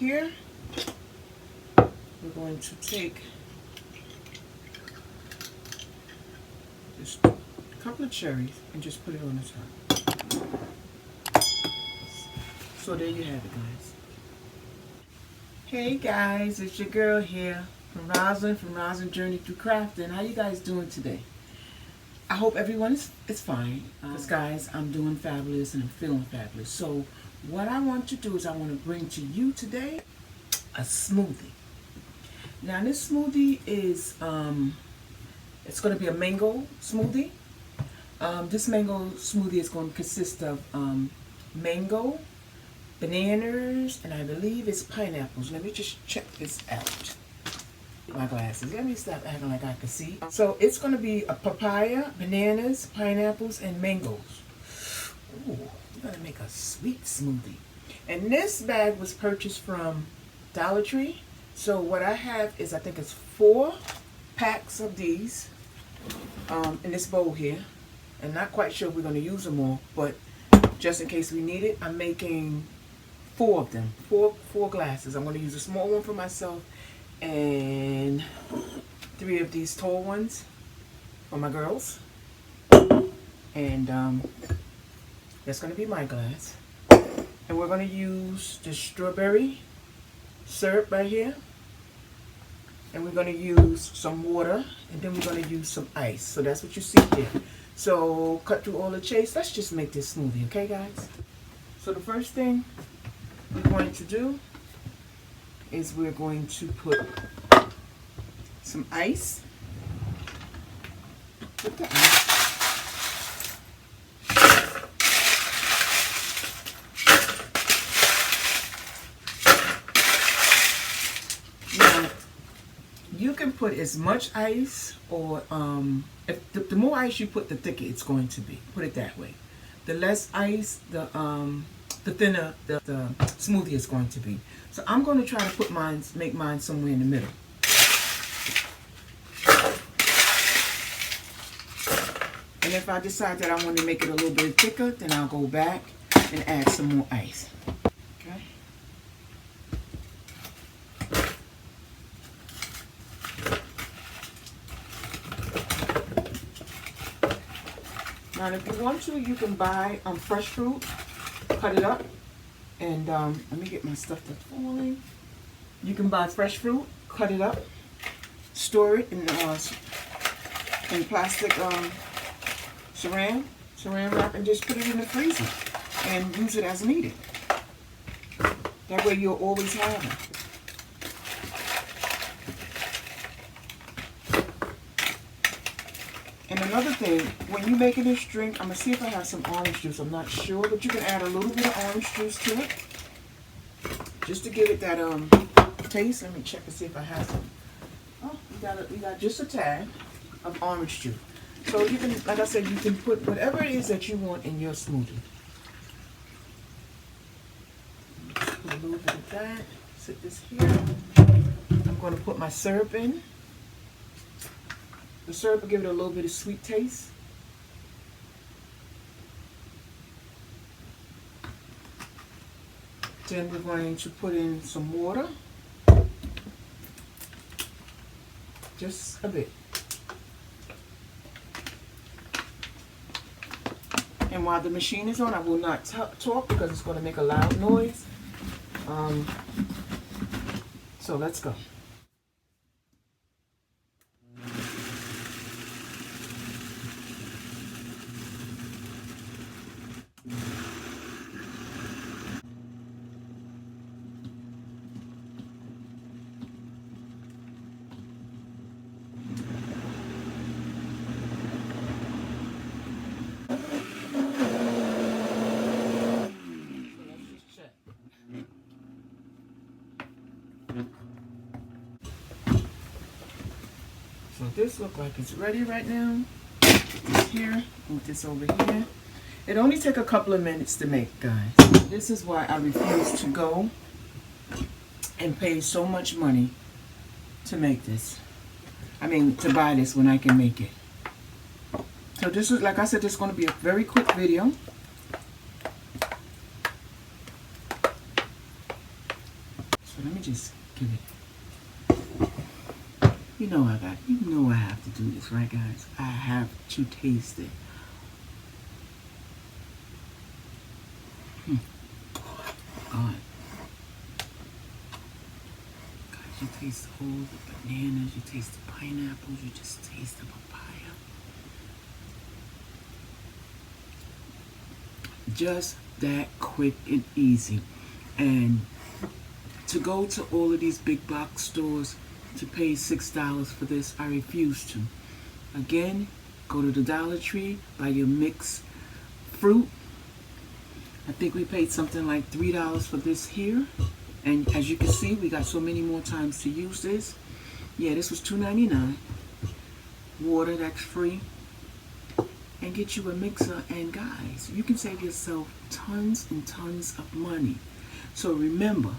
here, we're going to take just a couple of cherries and just put it on the top. So there you have it, guys. Hey guys, it's your girl here from Rosalind Journey Through Crafting. How you guys doing today? I hope everyone is fine. Because guys, I'm doing fabulous and I'm feeling fabulous. So what I want to do is I want to bring to you today a smoothie. Now this smoothie is, it's going to be a mango smoothie. This mango smoothie is going to consist of mango, bananas, and I believe it's pineapples. Let me just check this out. My glasses. Let me stop acting like I can see. So it's going to be a papaya, bananas, pineapples, and mangoes. Ooh, we're going to make a sweet smoothie. And this bag was purchased from Dollar Tree. So what I have is, I think it's 4 packs of these in this bowl here. And not quite sure we're going to use them all, but just in case we need it, I'm making 4 of them. Four glasses. I'm going to use a small one for myself and 3 of these tall ones for my girls. And that's going to be my glass. And we're going to use the strawberry syrup right here. And we're going to use some water. And then we're going to use some ice. So that's what you see here. So cut through all the chase. Let's just make this smoothie, okay guys? So the first thing we're going to do is we're going to put some ice. Put the ice. Now, you can put as much ice, or if the more ice you put, the thicker it's going to be. Put it that way. The less ice, the thinner the smoothie is going to be. So I'm going to try to make mine somewhere in the middle. And if I decide that I want to make it a little bit thicker, then I'll go back and add some more ice. Okay. Now if you want to, you can buy fresh fruit, cut it up. And let me get my stuff that's falling. You can buy fresh fruit, cut it up, store it in plastic saran wrap, and just put it in the freezer and use it as needed. That way you'll always have it. And another thing, when you're making this drink, I'm going to see if I have some orange juice. I'm not sure, but you can add a little bit of orange juice to it. Just to give it that taste. Let me check and see if I have some. Oh, we got just a tad of orange juice. So you can, like I said, you can put whatever it is that you want in your smoothie. Put a little bit of that. Sit this here. I'm going to put my syrup in. The syrup will give it a little bit of sweet taste. Then we're going to put in some water. Just a bit. And while the machine is on, I will not talk because it's going to make a loud noise. So let's go. So this looks like it's ready right now. This here, move this over here. It only took a couple of minutes to make, guys. This is why I refuse to go and pay so much money to make this. I mean, to buy this when I can make it. So this is, like I said, this is going to be a very quick video. So let me just give it. You know I have to do this, right, guys? I have to taste it. God. You taste all the bananas, you taste the pineapples, you just taste the papaya. Just that quick and easy. And to go to all of these big box stores to pay $6 for this, I refuse to. Again, go to the Dollar Tree, buy your mixed fruit. I think we paid something like $3 for this here. And as you can see, we got so many more times to use this. Yeah, this was $2.99. Water, that's free. And get you a mixer. And guys, you can save yourself tons and tons of money. So remember,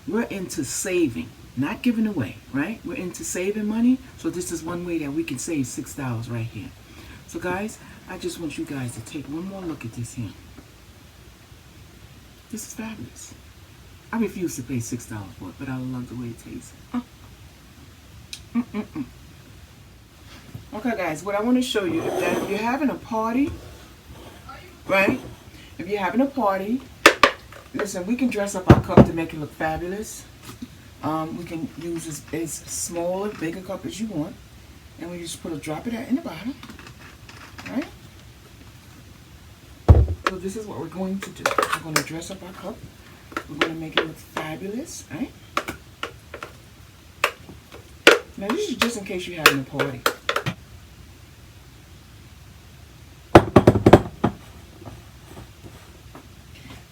we're into saving, not giving away, right? We're into saving money. So this is one way that we can save $6 right here. So guys, I just want you guys to take one more look at this here. This is fabulous. I refuse to pay $6 for it, but I love the way it tastes. Okay, guys, what I want to show you is that if you're having a party, right? If you're having a party, listen, we can dress up our cup to make it look fabulous. We can use as small or big a cup as you want. And we just drop it in the bottom, right? So this is what we're going to do. We're going to dress up our cup. We're going to make it look fabulous, right? Now this is just in case you're having a party.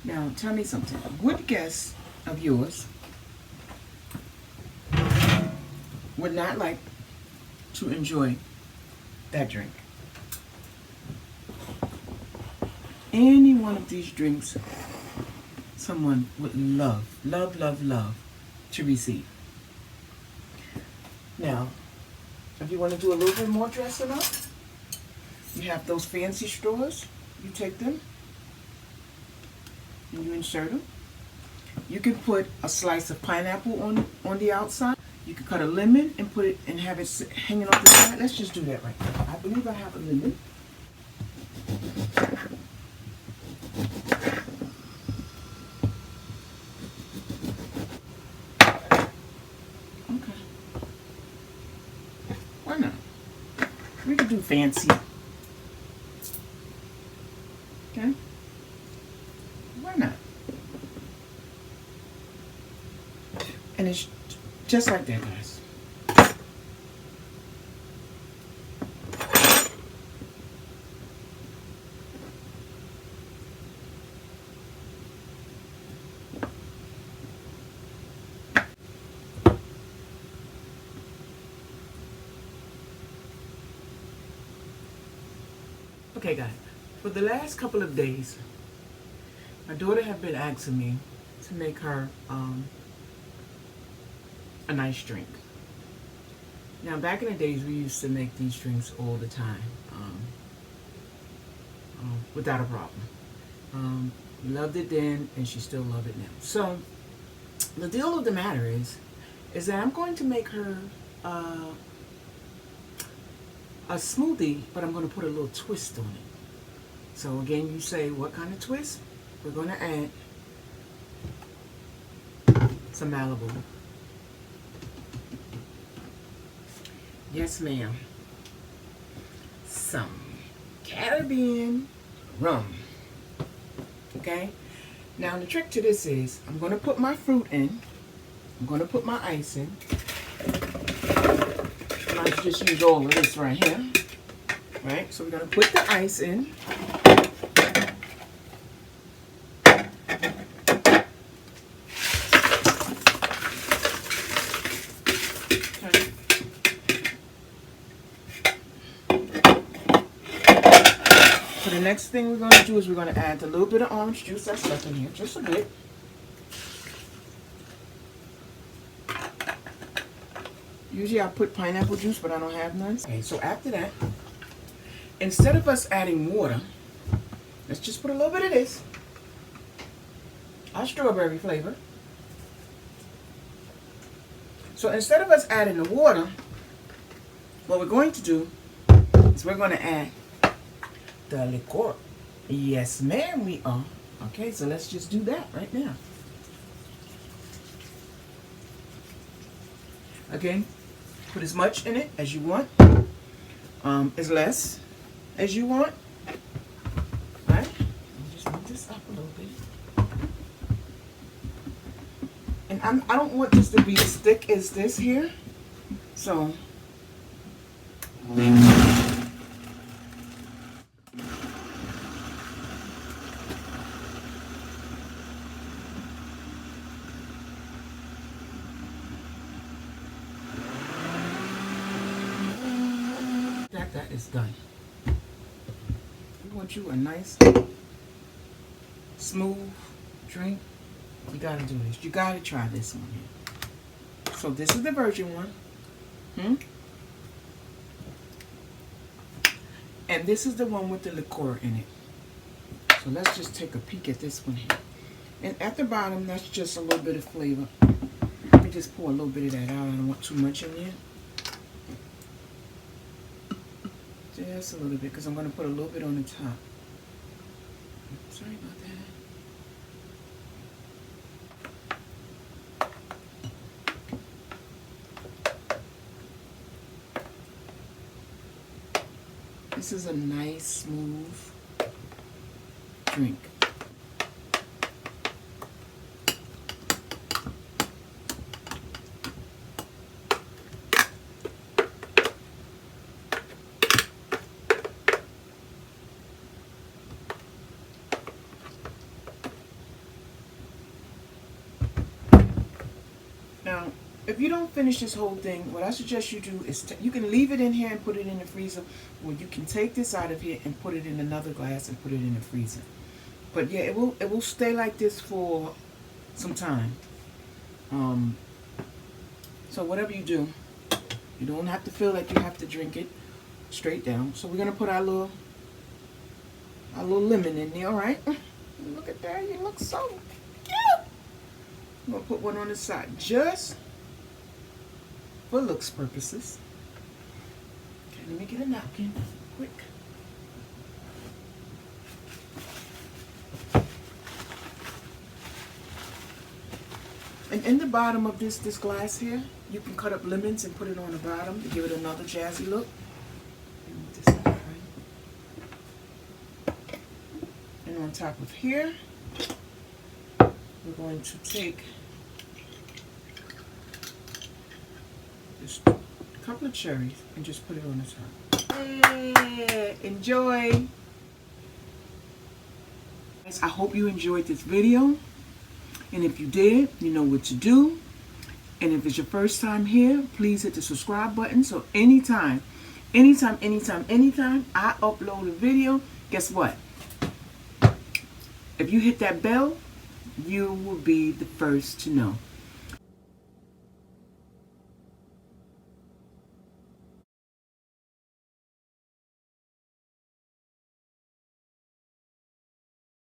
Now tell me something. What guest of yours would not like to enjoy that drink? Any one of these drinks someone would love to receive. Now, if you want to do a little bit more dressing up, you have those fancy straws. You take them and you insert them. You can put a slice of pineapple on the outside. You can cut a lemon and put it and have it hanging off the side. Let's just do that right now. I believe I have a lemon. Why not? We could do fancy. Okay? Why not? And it's just like that, guys. Okay, guys, for the last couple of days, my daughter have been asking me to make her a nice drink. Now, back in the days, we used to make these drinks all the time, without a problem. We loved it then, and she still loves it now. So, the deal of the matter is that I'm going to make her a smoothie, but I'm going to put a little twist on it. So again, you say, what kind of twist? We're going to add some Malibu. Yes, ma'am. Some Caribbean rum. Okay? Now the trick to this is, I'm going to put my fruit in. I'm going to put my ice in. I might just use all of this right here. Right? So we're going to put the ice in. Okay. So the next thing we're going to do is we're going to add a little bit of orange juice that's left in here. Just a bit. Usually I put pineapple juice, but I don't have none. Okay, so after that, instead of us adding water, let's just put a little bit of this. Our strawberry flavor. So instead of us adding the water, what we're going to do is we're going to add the liqueur. Yes, ma'am, we are. Okay, so let's just do that right now. Again, put as much in it as you want, as less as you want. All right, just move this up a little bit. And I don't want this to be as thick as this here, so. That is done. You want you a nice, smooth drink, you gotta do this. You gotta try this one here. So this is the virgin one. And this is the one with the liqueur in it. So let's just take a peek at this one here. And at the bottom, that's just a little bit of flavor. Let me just pour a little bit of that out. I don't want too much in there. Just a little bit, because I'm going to put a little bit on the top. Sorry about that. This is a nice, smooth drink. Now, if you don't finish this whole thing, what I suggest you do is you can leave it in here and put it in the freezer, or you can take this out of here and put it in another glass and put it in the freezer. But yeah, it will stay like this for some time. So whatever you do, you don't have to feel like you have to drink it straight down. So we're gonna put our little lemon in there. All right, look at that. You look so cute. I'm going to put one on the side just for looks purposes. Okay, let me get a napkin quick. And in the bottom of this glass here, you can cut up lemons and put it on the bottom to give it another jazzy look. And on top of here, we're going to take just a couple of cherries and just put it on the top. Hey, enjoy! I hope you enjoyed this video. And if you did, you know what to do. And if it's your first time here, please hit the subscribe button. So anytime I upload a video, guess what? If you hit that bell, you will be the first to know.